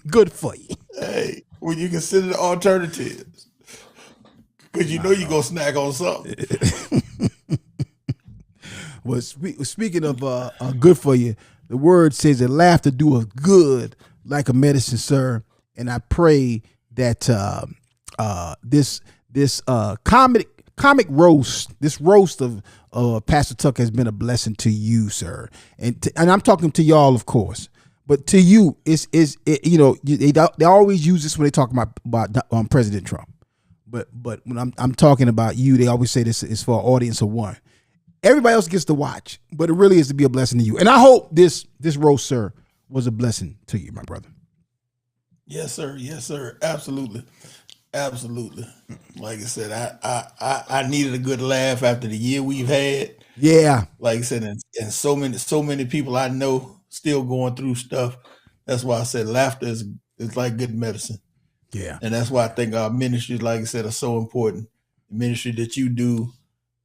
good for you. Hey, when you consider the alternatives, because you know you're going to snack on something. Well, speaking of good for you, the word says that laughter doeth good like a medicine, sir. And I pray that this comic roast, this roast of Pastor Tuck has been a blessing to you, sir. And I'm talking to y'all, of course, but to you, they always use this when they talk about President Trump. But when I'm talking about you, they always say this is for an audience of one. Everybody else gets to watch, but it really is to be a blessing to you. And I hope this roast, sir, was a blessing to you, my brother. Yes, sir. Yes, sir. Absolutely. Absolutely. Like I said, I needed a good laugh after the year we've had. Yeah. Like I said, and so many people I know still going through stuff. That's why I said laughter is like good medicine. Yeah. And that's why I think our ministries, like I said, are so important. The ministry that you do,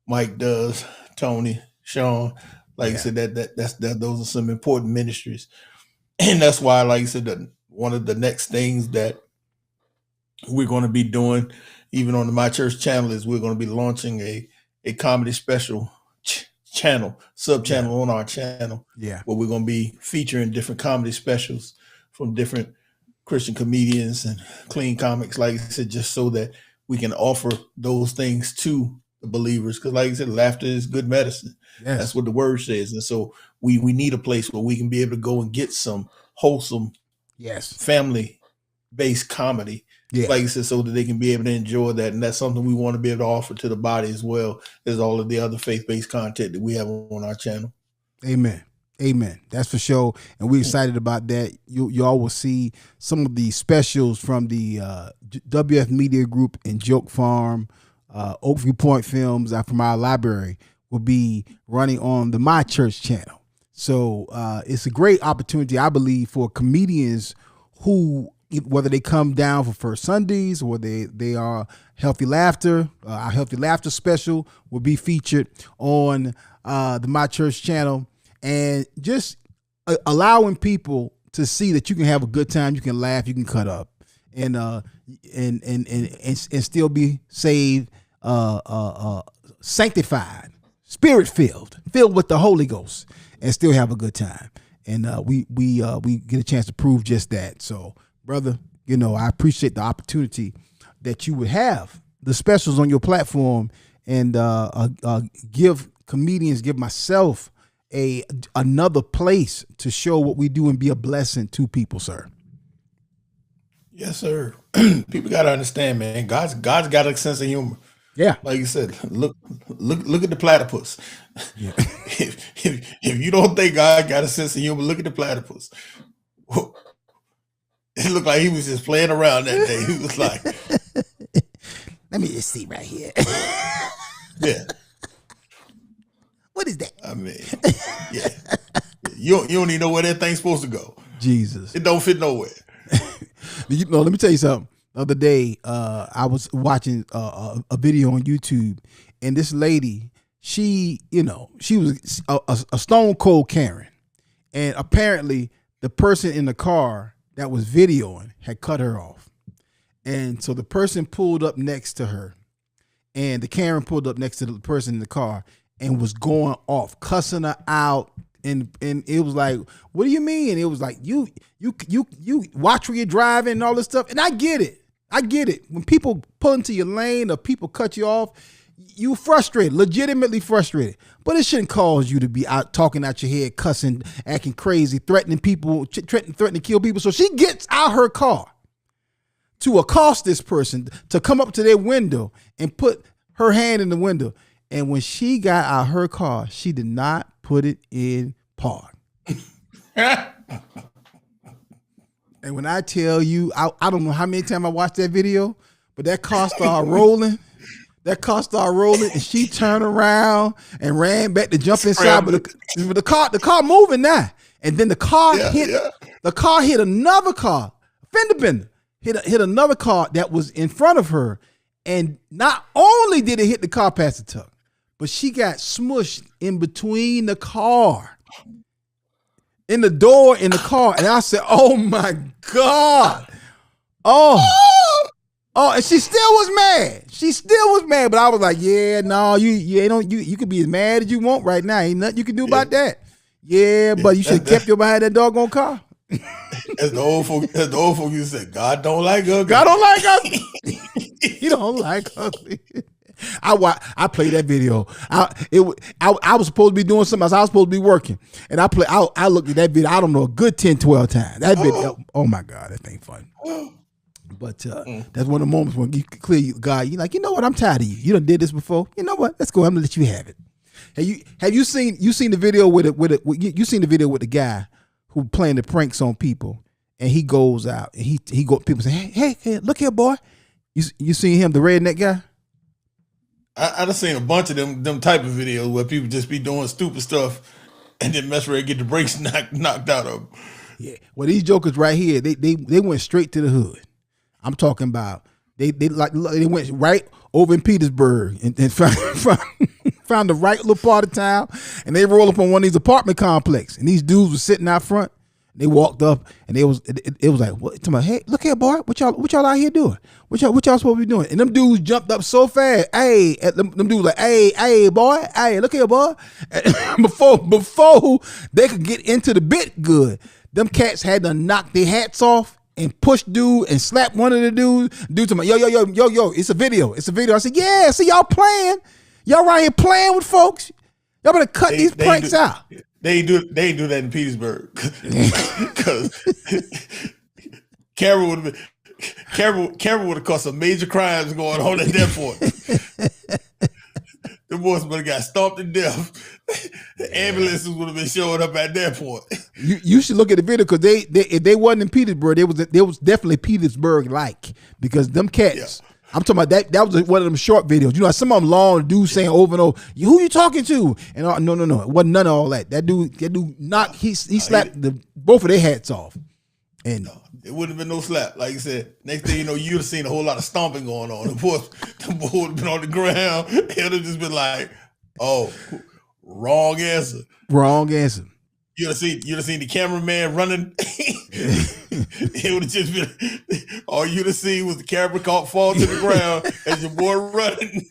Mike does, Tony, Shawn, like I said, those are some important ministries. And that's why, like I said, that one of the next things that we're going to be doing, even on the My Church channel, is we're going to be launching a comedy special channel, sub-channel on our channel, where we're going to be featuring different comedy specials from different Christian comedians and clean comics, like I said, just so that we can offer those things to the believers. Because like I said, laughter is good medicine. Yes. That's what the word says. And so we need a place where we can be able to go and get some wholesome, family-based comedy, like I said, so that they can be able to enjoy that. And that's something we want to be able to offer to the body as well as all of the other faith-based content that we have on our channel. Amen. Amen. That's for sure. And we're excited about that. Y'all will see some of the specials from the WF Media Group and Joke Farm, Oakview Point Films from our library will be running on the My Church channel. So it's a great opportunity, I believe, for comedians who, whether they come down for First Sundays or they are Healthy Laughter, our Healthy Laughter special will be featured on the My Church channel. And just allowing people to see that you can have a good time, you can laugh, you can cut up, and still be saved, sanctified, spirit-filled with the Holy Ghost, and still have a good time. And we get a chance to prove just that. So, brother, I appreciate the opportunity that you would have the specials on your platform, and give myself another place to show what we do and be a blessing to people, sir. Yes, sir. People got to understand, man. God's got a sense of humor. Yeah, like you said, look at the platypus. Yeah. if you don't think God got a sense of humor, look at the platypus. It looked like he was just playing around that day. He was like, "Let me just see right here." Yeah. What is that? I mean, yeah. You don't even know where that thing's supposed to go. Jesus. It don't fit nowhere. Let me tell you something. The other day, I was watching a video on YouTube, and this lady, she was a stone cold Karen. And apparently the person in the car that was videoing had cut her off. And so the person pulled up next to her, and the camera pulled up next to the person in the car and was going off, cussing her out. And it was like, what do you mean? It was like, you watch where you're driving and all this stuff. And I get it. When people pull into your lane or people cut you off, you frustrated, legitimately frustrated. But it shouldn't cause you to be out talking out your head, cussing, acting crazy, threatening people, threatening to kill people. So she gets out her car to accost this person, to come up to their window and put her hand in the window. And when she got out her car, she did not put it in park. And when I tell you, I don't know how many times I watched that video, but that car started rolling. And she turned around and ran back to jump inside. But the car moving now. And then the car hit another car, fender bender, hit another car that was in front of her. And not only did it hit the car, Pastor Tuck, but she got smushed in between the car, in the door in the car. And I said, oh my God. Oh, and she still was mad. But I was like, yeah, no, you can be as mad as you want right now. Ain't nothing you can do about that. Yeah, but you should have kept your behind that doggone car. As the old folk used to say, God don't like ugly. God don't like ugly. He don't like ugly. I played that video. I was supposed to be doing something else. I was supposed to be working. And I looked at that video, I don't know, a good 10, 12 times. That video, oh my God, that thing funny. But that's one of the moments when you clear God, you're like, you know what, I'm tired of you. You done did this before. You know what? Let's go. I'm gonna let you have it. Have you seen the video with the video with the guy who playing the pranks on people, and he goes out and he go, people say, hey, look here, boy. You seen him, the redneck guy? I done seen a bunch of them type of videos where people just be doing stupid stuff and then mess around and get the brakes knocked out of them. Yeah. Well, these jokers right here, they went straight to the hood. I'm talking about they went right over in Petersburg and found the right little part of town, and they rolled up on one of these apartment complexes, and these dudes were sitting out front. They walked up and it was like, what? Hey, look here, boy. What y'all out here doing? What y'all supposed to be doing? And them dudes jumped up so fast. Hey, them dudes like, hey, boy. Hey, look here, boy. Before they could get into the bit good, them cats had to knock their hats off and push dude and slap one of the dudes. Dude to me, yo, it's a video. I said, yeah, see y'all playing. Y'all right here playing with folks. Y'all better cut these pranks out. They ain't do that in Petersburg because camera would have caused some major crimes going on at that point. The boys would have got stomped to death. The ambulances would have been showing up at that point. You should look at the video because if they wasn't in Petersburg, there was definitely Petersburg like, because them cats. Yeah. I'm talking about that was one of them short videos. You know, some of them long, dudes saying over and over, who you talking to? And no. It wasn't none of all that. That dude knocked, he slapped both of their hats off. And it wouldn't have been no slap. Like you said, next thing you know, you'd have seen a whole lot of stomping going on. The boy would have been on the ground. It would have just been like, oh, wrong answer. You'd have seen the cameraman running. It would have just been, all you'd have seen was the camera caught fall to the ground as your boy running.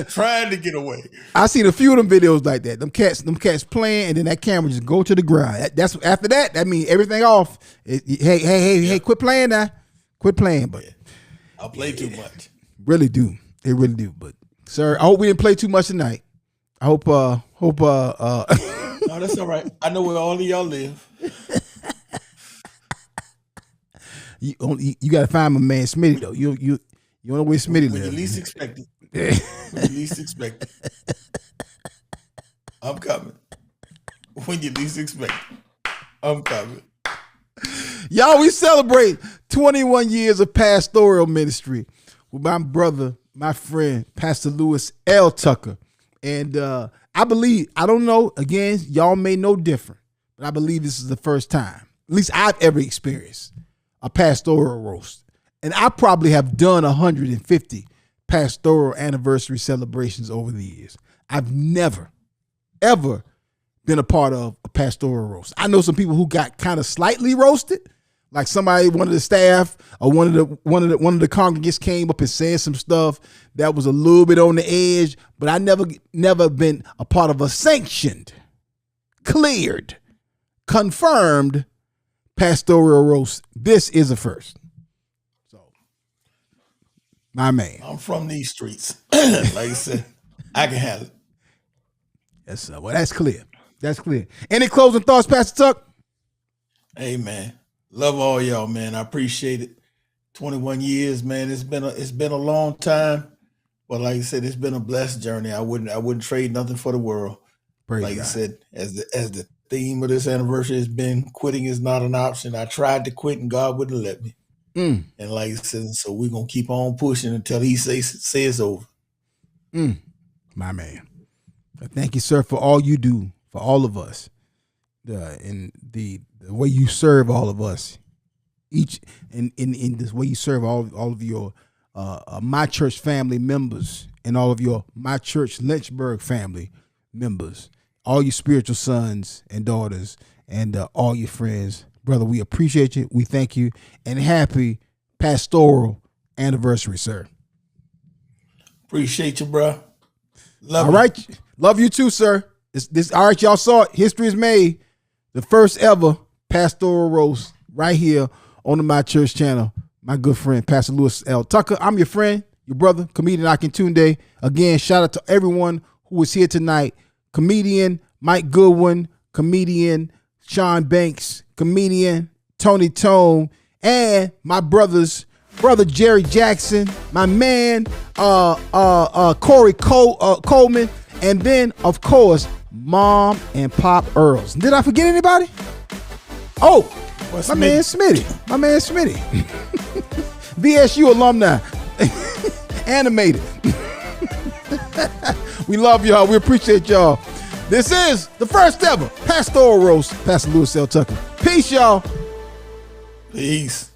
Trying to get away. I seen a few of them videos like that. Them cats playing, and then that camera just go to the ground. That's after that. That means everything off. Hey, quit playing now. Quit playing. But I'll play too much. Really do. They really do. But sir, I hope we didn't play too much tonight. I hope. No, that's all right. I know where all of y'all live. You got to find my man Smitty though. You know where Smitty lives. When you least expect it. When you least expect it. I'm coming. When you least expect it. I'm coming. Y'all, we celebrate 21 years of pastoral ministry with my brother, my friend, Pastor Lewis L. Tucker. And I believe, I don't know, again, y'all may know different, but I believe this is the first time, at least I've ever experienced, a pastoral roast. And I probably have done 150 pastoral anniversary celebrations over the years. I've never, ever been a part of a pastoral roast. I know some people who got kind of slightly roasted, like somebody, one of the staff or one of the congregants came up and said some stuff that was a little bit on the edge, but I never been a part of a sanctioned, cleared, confirmed pastoral roast. This is a first. So, my man. I'm from these streets. Like I said, I can handle it. Yes, sir. Well, that's clear. That's clear. Any closing thoughts, Pastor Tuck? Hey, man. Love all y'all, man. I appreciate it. 21 years, man. It's been a long time. But like I said, it's been a blessed journey. I wouldn't trade nothing for the world. Praise like God. I said, as the theme of this anniversary has been, quitting is not an option. I tried to quit and God wouldn't let me. And like I said, so we're gonna keep on pushing until he says over. My man. Thank you, sir, for all you do for all of us. And the way you serve all of us. Each in this way you serve all of your My Church family members and all of your My Church Lynchburg family members, all your spiritual sons and daughters, and all your friends. Brother, we appreciate you. We thank you. And happy pastoral anniversary, sir. Appreciate you, bro. Love all you. right. Love you too, sir. This all right, y'all saw it. History is made. The first ever pastoral roast right here on the My Church channel. My good friend, Pastor Lewis L. Tucker. I'm your friend, your brother, comedian Akintunde. Again, shout out to everyone who was here tonight. Comedian Mike Goodwin, comedian Shawn Banks, comedian Tony Tone, and my brother Jerry Jackson, my man Corey Coleman, and then of course Mom and Pop Earls. Did I forget anybody? Oh, my man Smitty. VSU alumni. Animated. We love y'all. We appreciate y'all. This is the first ever Pastoral Roast. Pastor Lewis L. Tucker. Peace, y'all. Peace.